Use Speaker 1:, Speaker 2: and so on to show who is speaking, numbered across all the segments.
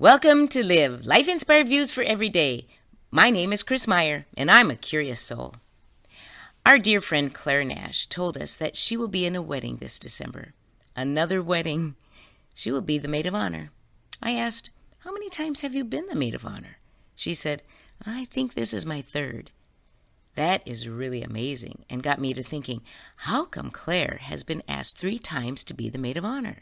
Speaker 1: Welcome to Live, Life-Inspired Views for Every Day. My name is Chris Meyer, and I'm a curious soul. Our dear friend Claire Nash told us that she will be in a wedding this December. Another wedding. She will be the maid of honor. I asked, how many times have you been the maid of honor? She said, I think this is my third. That is really amazing and got me to thinking, how come Claire has been asked 3 times to be the maid of honor?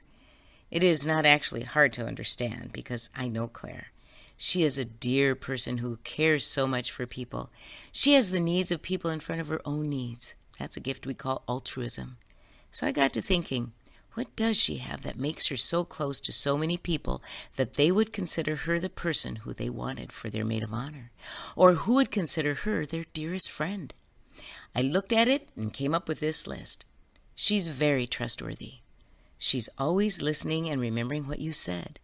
Speaker 1: It is not actually hard to understand because I know Claire. She is a dear person who cares so much for people. She has the needs of people in front of her own needs. That's a gift we call altruism. So I got to thinking, what does she have that makes her so close to so many people that they would consider her the person who they wanted for their maid of honor? Or who would consider her their dearest friend? I looked at it and came up with this list. She's very trustworthy. She's always listening and remembering what you said.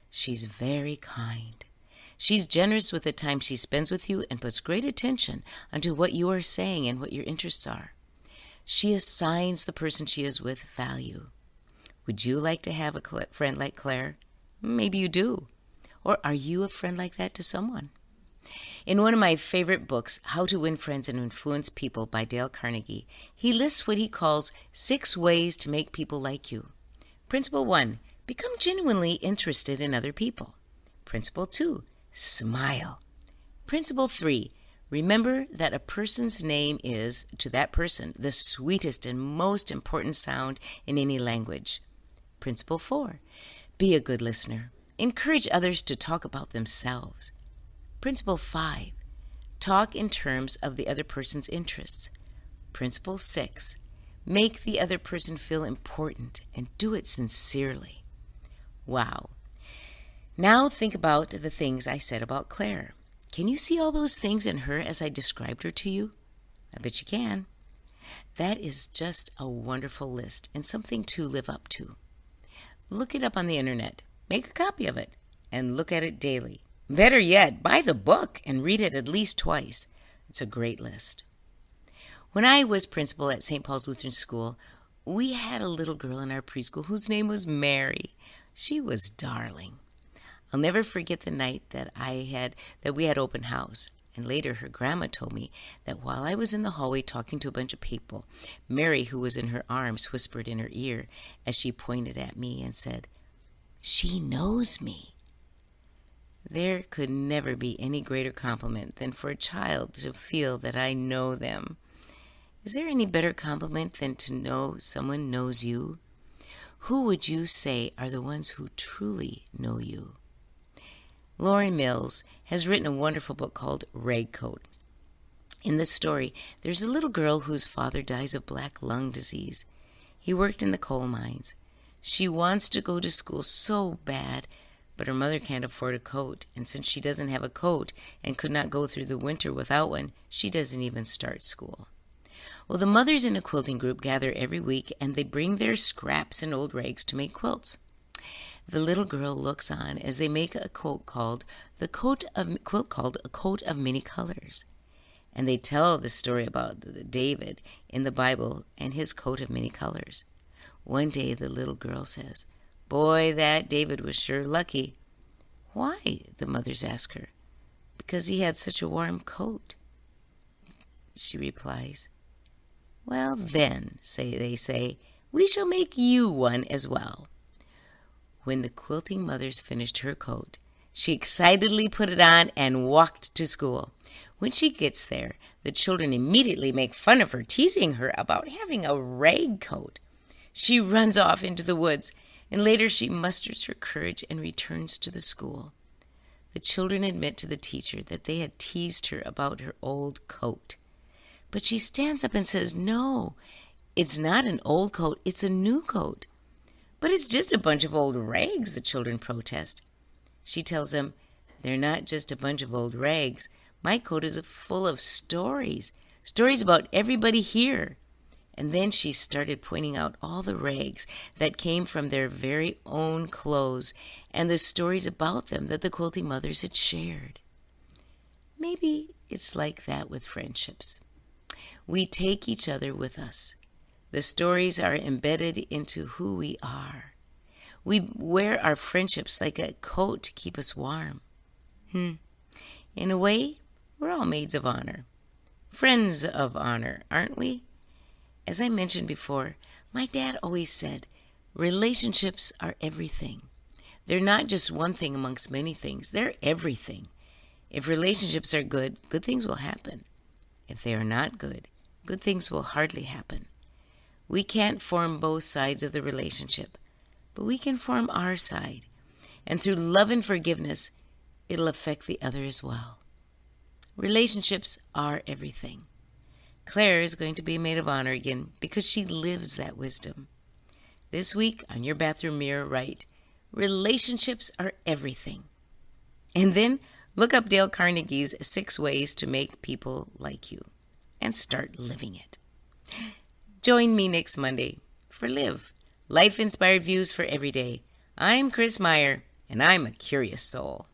Speaker 1: She's very kind. She's generous with the time she spends with you and puts great attention onto what you are saying and what your interests are. She assigns the person she is with value. Would you like to have a friend like Claire? Maybe you do. Or are you a friend like that to someone? In one of my favorite books, How to Win Friends and Influence People by Dale Carnegie, he lists what he calls 6 ways to make people like you. Principle 1, become genuinely interested in other people. Principle 2, smile. Principle 3, remember that a person's name is, to that person, the sweetest and most important sound in any language. Principle 4, be a good listener. Encourage others to talk about themselves. Principle 5, talk in terms of the other person's interests. Principle 6, make the other person feel important and do it sincerely. Wow. Now think about the things I said about Claire. Can you see all those things in her as I described her to you? I bet you can. That is just a wonderful list and something to live up to. Look it up on the internet. Make a copy of it and look at it daily. Better yet, buy the book and read it at least twice. It's a great list. When I was principal at St. Paul's Lutheran School, we had a little girl in our preschool whose name was Mary. She was darling. I'll never forget the night that we had open house. And later her grandma told me that while I was in the hallway talking to a bunch of people, Mary, who was in her arms, whispered in her ear as she pointed at me and said, "She knows me." There could never be any greater compliment than for a child to feel that I know them. Is there any better compliment than to know someone knows you? Who would you say are the ones who truly know you? Lauren Mills has written a wonderful book called Ragcoat. In the story, there's a little girl whose father dies of black lung disease. He worked in the coal mines. She wants to go to school so bad, but her mother can't afford a coat, and since she doesn't have a coat and could not go through the winter without one, she doesn't even start school. Well, the mothers in a quilting group gather every week, and they bring their scraps and old rags to make quilts. The little girl looks on as they make a quilt called A Coat of Many Colors. And they tell the story about David in the Bible and his coat of many colors. One day the little girl says, "Boy, that David was sure lucky." "Why?" the mothers ask her. "Because he had such a warm coat." She replies, "Well then," they say, "we shall make you one as well." When the quilting mothers finished her coat, she excitedly put it on and walked to school. When she gets there, the children immediately make fun of her, teasing her about having a rag coat. She runs off into the woods, and later she musters her courage and returns to the school. The children admit to the teacher that they had teased her about her old coat. But she stands up and says, "No, it's not an old coat, it's a new coat." "But it's just a bunch of old rags," the children protest. She tells them, "They're not just a bunch of old rags. My coat is full of stories about everybody here." And then she started pointing out all the rags that came from their very own clothes and the stories about them that the quilting mothers had shared. Maybe it's like that with friendships. We take each other with us. The stories are embedded into who we are. We wear our friendships like a coat to keep us warm. In a way, we're all maids of honor. Friends of honor, aren't we? As I mentioned before, my dad always said, relationships are everything. They're not just one thing amongst many things. They're everything. If relationships are good, good things will happen. If they are not good, good things will hardly happen. We can't form both sides of the relationship, but we can form our side. And through love and forgiveness, it'll affect the other as well. Relationships are everything. Claire is going to be a maid of honor again because she lives that wisdom. This week, on your bathroom mirror, write, relationships are everything. And then look up Dale Carnegie's 6 Ways to Make People Like You and start living it. Join me next Monday for Live, Life-Inspired Views for Every Day. I'm Chris Meyer, and I'm a curious soul.